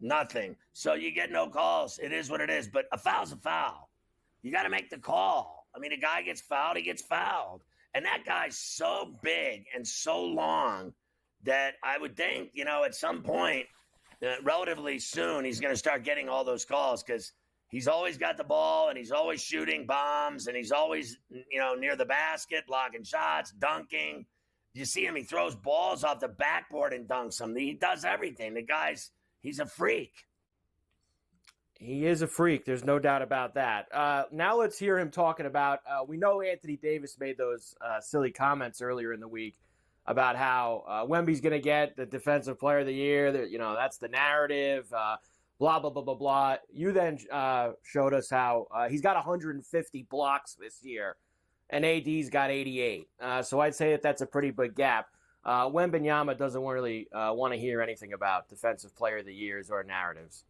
nothing. So you get no calls. It is what it is. But a foul's a foul. You got to make the call. I mean, a guy gets fouled, he gets fouled. And that guy's so big and so long that I would think, at some point, relatively soon, he's going to start getting all those calls because he's always got the ball and he's always shooting bombs and he's always, near the basket, blocking shots, dunking. You see him, he throws balls off the backboard and dunks them. He does everything. The guy's, he's a freak. He is a freak. There's no doubt about that. Now let's hear him talking about, we know Anthony Davis made those silly comments earlier in the week about how Wemby's going to get the Defensive Player of the Year. That, that's the narrative, blah, blah, blah, blah, blah. You then showed us how he's got 150 blocks this year, and AD's got 88. So I'd say that's a pretty big gap. Wembanyama doesn't really want to hear anything about Defensive Player of the Years or narratives.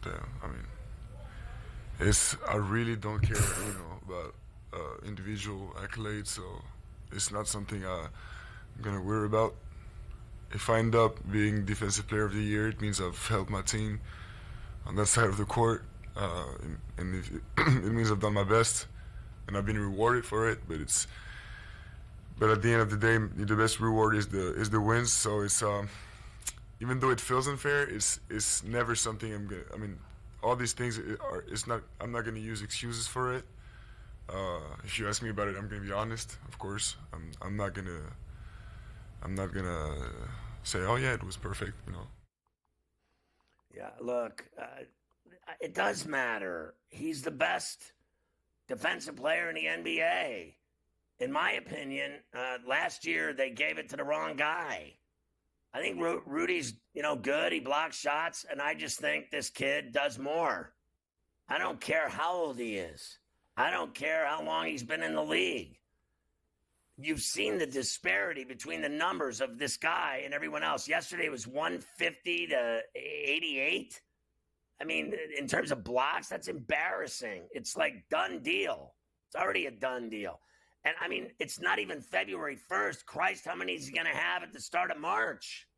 Damn, I mean, I really don't care, about individual accolades, so it's not something I'm going to worry about. If I end up being Defensive Player of the Year, it means I've helped my team on that side of the court. and if it means I've done my best, and I've been rewarded for it. But at the end of the day, the best reward is the wins. So it's even though it feels unfair, it's never something I'm gonna. I mean, all these things are. It's not. I'm not gonna use excuses for it. If you ask me about it, I'm gonna be honest. Of course, I'm not gonna say, oh yeah, it was perfect. Yeah, look, it does matter. He's the best defensive player in the NBA. In my opinion, last year they gave it to the wrong guy. I think Rudy's, good. He blocks shots, and I just think this kid does more. I don't care how old he is. I don't care how long he's been in the league. You've seen the disparity between the numbers of this guy and everyone else. Yesterday was 150 to 88. I mean, in terms of blocks, that's embarrassing. It's like done deal. It's already a done deal. And I mean, it's not even February 1st. Christ, how many is he going to have at the start of March?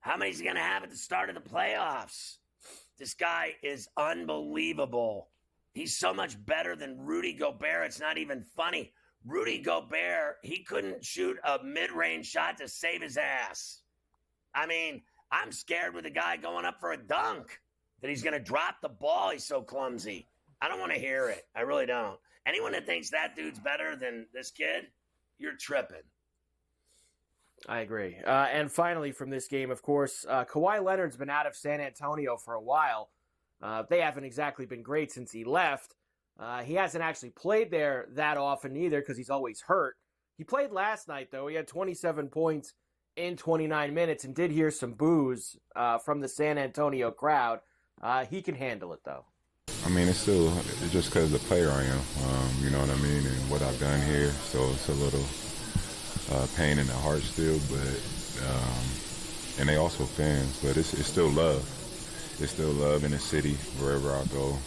How many is he going to have at the start of the playoffs? This guy is unbelievable. He's so much better than Rudy Gobert. It's not even funny. Rudy Gobert, he couldn't shoot a mid-range shot to save his ass. I mean, I'm scared with the guy going up for a dunk that he's going to drop the ball. He's so clumsy. I don't want to hear it. I really don't. Anyone that thinks that dude's better than this kid, you're tripping. I agree. And finally from this game, of course, Kawhi Leonard's been out of San Antonio for a while. They haven't exactly been great since he left. He hasn't actually played there that often either because he's always hurt. He played last night, though. He had 27 points in 29 minutes and did hear some boos from the San Antonio crowd. He can handle it, though. I mean, it's just because of the player I am, you know what I mean, and what I've done here. So it's a little pain in the heart still, but and they also fans, but it's still love. It's still love in the city wherever I go.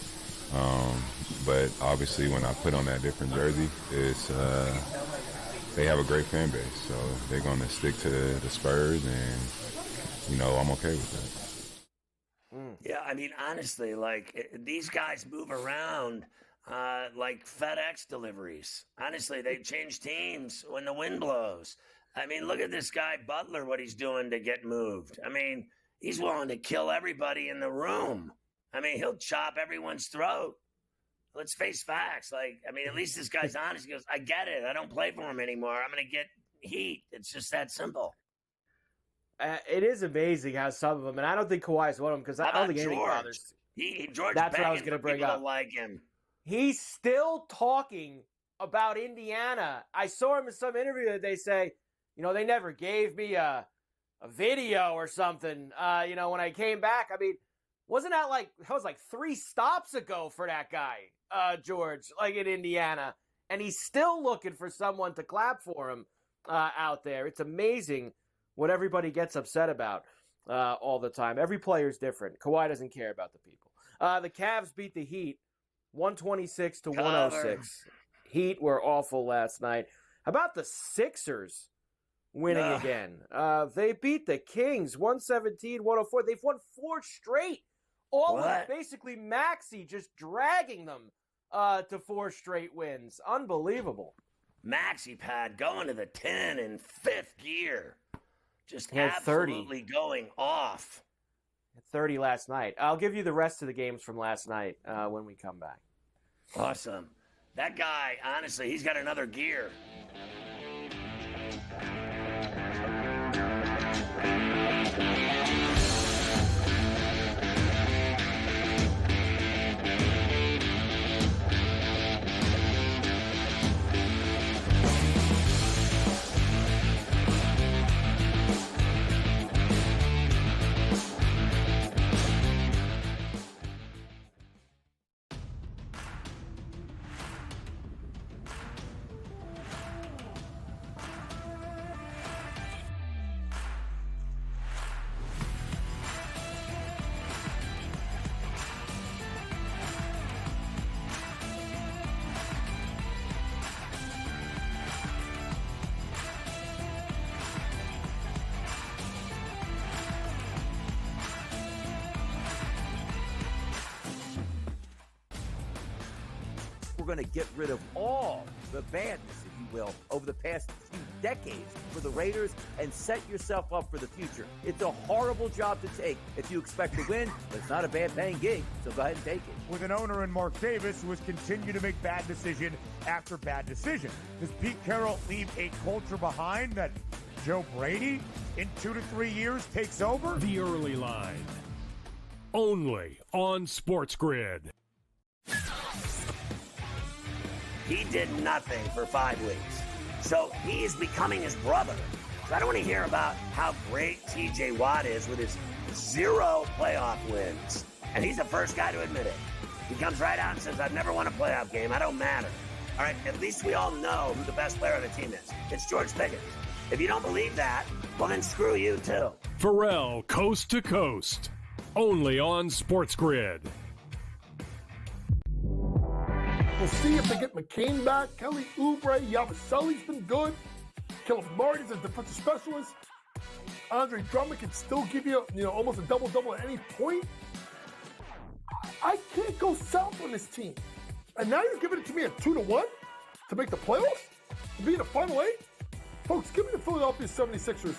But obviously, when I put on that different jersey, it's they have a great fan base, so they're going to stick to the Spurs, and I'm okay with that. Yeah, I mean, honestly, these guys move around like FedEx deliveries. Honestly, they change teams when the wind blows. I mean, look at this guy Butler, what he's doing to get moved. I mean, he's willing to kill everybody in the room. I mean, he'll chop everyone's throat. Let's face facts. At least this guy's honest. He goes, I get it. I don't play for him anymore. I'm going to get heat. It's just that simple. It is amazing how some of them, and I don't think Kawhi's one of them because I don't think anything bothers. George, that's what I was going to bring up. Like him. He's still talking about Indiana. I saw him in some interview that they say, they never gave me a video or something. When I came back, I mean, wasn't that was 3 stops ago for that guy, George, in Indiana, and he's still looking for someone to clap for him out there. It's amazing what everybody gets upset about all the time. Every player's different. Kawhi doesn't care about the people. The Cavs beat the Heat 126 to 106. Heat were awful last night. How about the Sixers winning again? They beat the Kings 117-104. They've won 4 straight. All with basically Maxey just dragging them to 4 straight wins. Unbelievable. Maxey pad going to the 10 in 5th gear. Just had absolutely 30. Going off. 30 last night. I'll give you the rest of the games from last night when we come back. Awesome. That guy, honestly, he's got another gear. We're going to get rid of all the badness, if you will, over the past few decades for the Raiders and set yourself up for the future. It's a horrible job to take if you expect to win, but it's not a bad paying gig, so go ahead and take it. With an owner in Mark Davis who has continued to make bad decision after bad decision. Does Pete Carroll leave a culture behind that Joe Brady in 2 to 3 years takes over? The Early Line. Only on SportsGrid. He did nothing for 5 weeks. So he is becoming his brother. So I don't want to hear about how great TJ Watt is with his 0 playoff wins. And he's the first guy to admit it. He comes right out and says, I've never won a playoff game. I don't matter. All right, at least we all know who the best player on the team is. It's George Pickens. If you don't believe that, well, then screw you, too. Ferrall, coast to coast. Only on SportsGrid. We'll see if they get McCain back. Kelly Oubre, Yabusele's been good. Caleb Martin's a defensive specialist. Andre Drummond can still give you, almost a double-double at any point. I can't go south on this team. And now you're giving it to me at 2-1 to make the playoffs? To be in the Final 8? Folks, give me the Philadelphia 76ers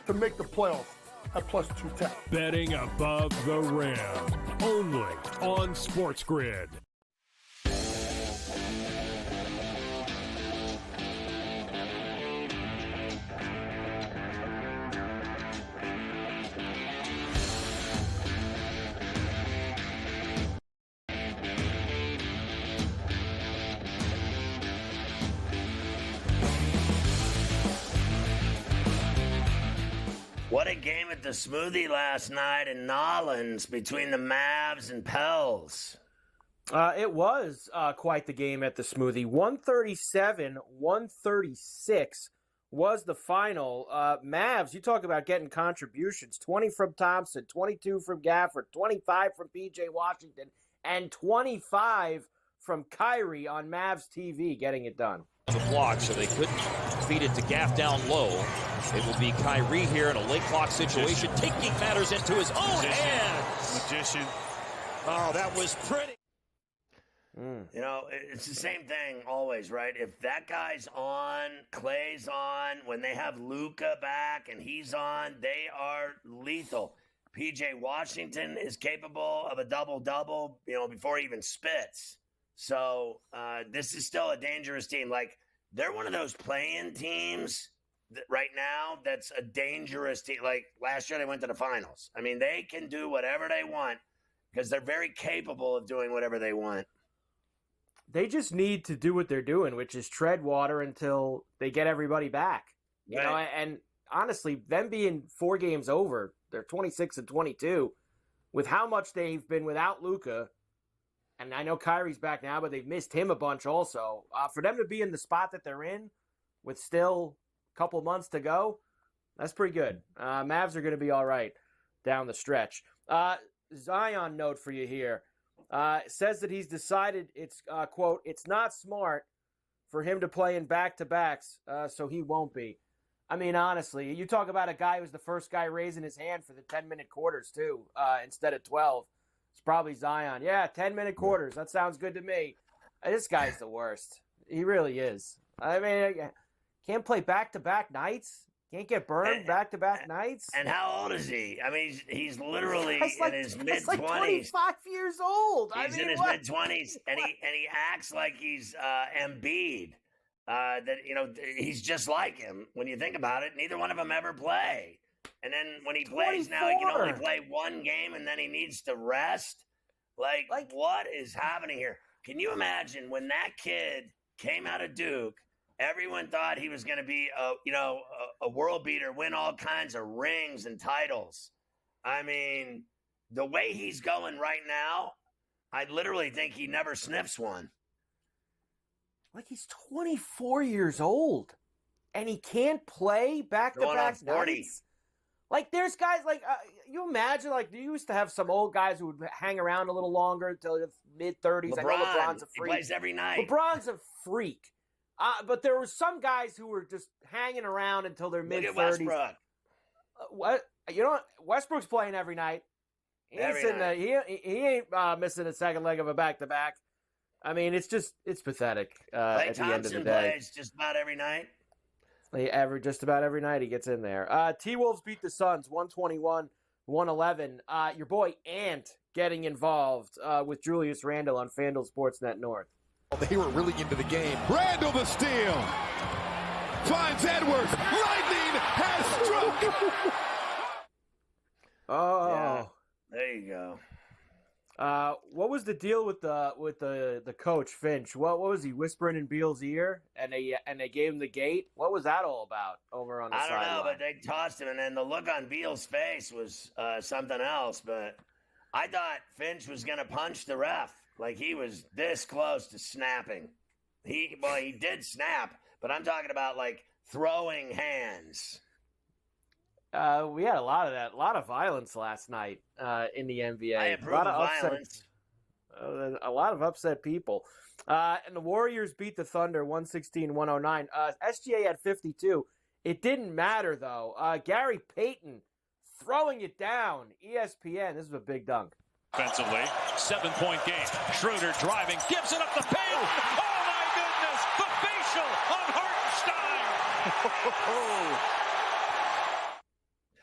to make the playoffs at plus 210. Betting above the rim. Only on SportsGrid. What a game at the Smoothie last night in Nollins between the Mavs and Pels. It was quite the game at the Smoothie. 137-136 was the final. Mavs, you talk about getting contributions. 20 from Thompson, 22 from Gafford, 25 from P.J. Washington, and 25 from Kyrie on Mavs TV getting it done. The block, so they couldn't feed it to Gaff down low. It will be Kyrie here in a late clock situation, taking matters into his own hands. Magician. Oh, that was pretty. It's the same thing always, right? If that guy's on, Clay's on, when they have Luka back and he's on, they are lethal. P.J. Washington is capable of a double-double, before he even spits. So this is still a dangerous team. Like, they're one of those play-in teams right now that's a dangerous team. Like, last year they went to the finals. I mean, they can do whatever they want because they're very capable of doing whatever they want. They just need to do what they're doing, which is tread water until they get everybody back. Right. And honestly, them being 4 games over, they're 26-22, with how much they've been without Luka. And I know Kyrie's back now, but they've missed him a bunch also. For them to be in the spot that they're in with still a couple months to go, that's pretty good. Mavs are going to be all right down the stretch. Zion note for you here. Says that he's decided it's, quote, it's not smart for him to play in back-to-backs, so he won't be. I mean, honestly, you talk about a guy who's the first guy raising his hand for the 10-minute quarters, too, instead of 12. It's probably Zion. Yeah, 10-minute quarters. That sounds good to me. This guy's the worst. He really is. I mean, can't play back-to-back nights. Can't get burned back-to-back nights. And how old is he? I mean, he's literally in his mid-20s. He's like 25 years old. He's in his mid-20s, and he acts like he's Embiid. He's just like him. When you think about it, neither one of them ever play. And then when he plays 24. now, he can only play 1 game, and then he needs to rest. Like what is happening here? Can you imagine when that kid came out of Duke? Everyone thought he was going to be a world beater, win all kinds of rings and titles. I mean, the way he's going right now, I literally think he never sniffs one. Like, he's 24 years old, and he can't play back-to-back nights. Like, there's guys, like, you imagine, like, you used to have some old guys who would hang around a little longer until the mid-30s. I know LeBron's a freak. He plays every night. LeBron's a freak. But there were some guys who were just hanging around until their mid-30s. Look at Westbrook. Westbrook's playing every night. He ain't missing a second leg of a back-to-back. I mean, it's pathetic Klay at the end of the Thompson day. plays just about every night. Just about every night he gets in there. T-Wolves beat the Suns 121-111. Your boy Ant getting involved with Julius Randle on FanDuel Sportsnet North. They were really into the game. Randle the steal. Finds Edwards. Lightning has struck. Oh, yeah, there you go. What was the deal with the coach Finch? What was he whispering in Beal's ear? And they gave him the gate. What was that all about over on the sideline? I don't know, but they tossed him, and then the look on Beal's face was something else. But I thought Finch was going to punch the ref. Like, he was this close to snapping. He did snap, but I'm talking about, like, throwing hands. We had a lot of that, a lot of violence last night in the NBA. I approve of violence. A lot of upset people. And the Warriors beat the Thunder 116-109. SGA had 52. It didn't matter, though. Gary Payton throwing it down. ESPN, this is a big dunk. Offensively, 7-point game. Schroeder driving, gives it up the paint. Oh, my goodness! The facial on Hartenstein.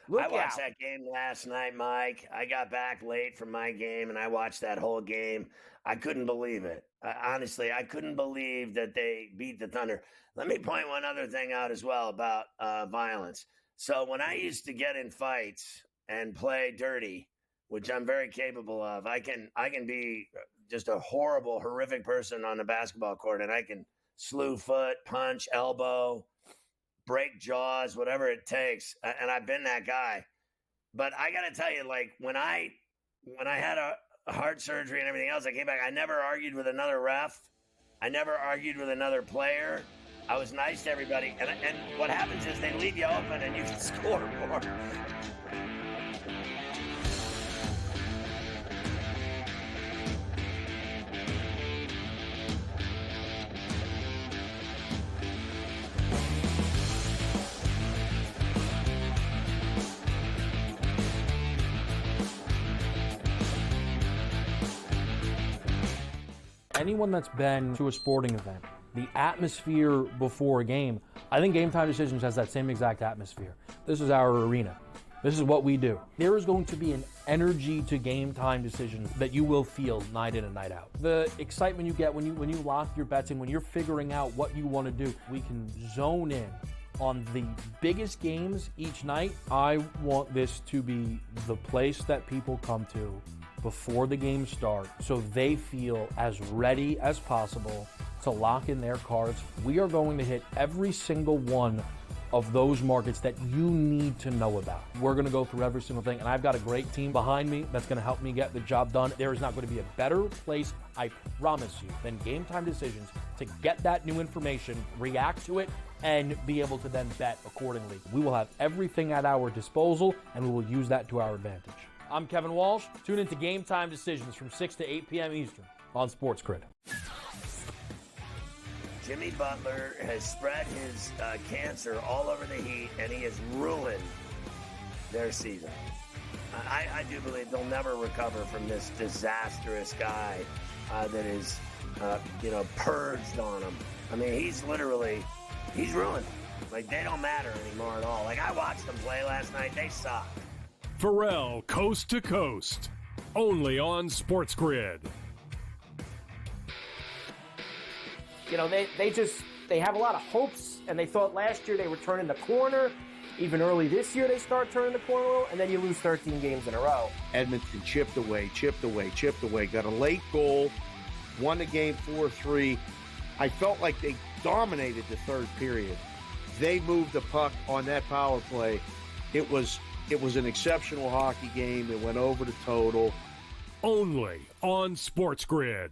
I watched that game last night, Mike. I got back late from my game, and I watched that whole game. I couldn't believe it. Honestly, I couldn't believe that they beat the Thunder. Let me point one other thing out as well about violence. So when I used to get in fights and play dirty, which I'm very capable of, I can be just a horrible, horrific person on the basketball court, and I can slew foot, punch, elbow, break jaws, whatever it takes. And I've been that guy. But I got to tell you, like, when I had a heart surgery and everything else, I came back, I never argued with another ref. I never argued with another player. I was nice to everybody. And what happens is they leave you open and you can score more. Anyone that's been to a sporting event, the atmosphere before a game, I think Game Time Decisions has that same exact atmosphere. This is our arena. This is what we do. There is going to be an energy to Game Time Decisions that you will feel night in and night out. The excitement you get when you lock your bets in, when you're figuring out what you want to do, we can zone in on the biggest games each night. I want this to be the place that people come to before the games start so they feel as ready as possible to lock in their cards. We are going to hit every single one of those markets that you need to know about. We're going to go through every single thing, and I've got a great team behind me that's going to help me get the job done. There is not going to be a better place, I promise you, than Game Time Decisions to get that new information, react to it, and be able to then bet accordingly. We will have everything at our disposal, and we will use that to our advantage. I'm Kevin Walsh. Tune into Game Time Decisions from 6 to 8 p.m. Eastern on SportsGrid. Jimmy Butler has spread his cancer all over the Heat, and he has ruined their season. I do believe they'll never recover from this disastrous guy that is, purged on them. I mean, he's ruined. Like, they don't matter anymore at all. Like, I watched them play last night. They suck. Ferrall, coast to coast, only on SportsGrid. You know, they have a lot of hopes, and they thought last year they were turning the corner. Even early this year, they start turning the corner, and then you lose 13 games in a row. Edmonton chipped away, got a late goal, won the game 4-3. I felt like they dominated the third period. They moved the puck on that power play. It was an exceptional hockey game. It went over the total. Only on SportsGrid.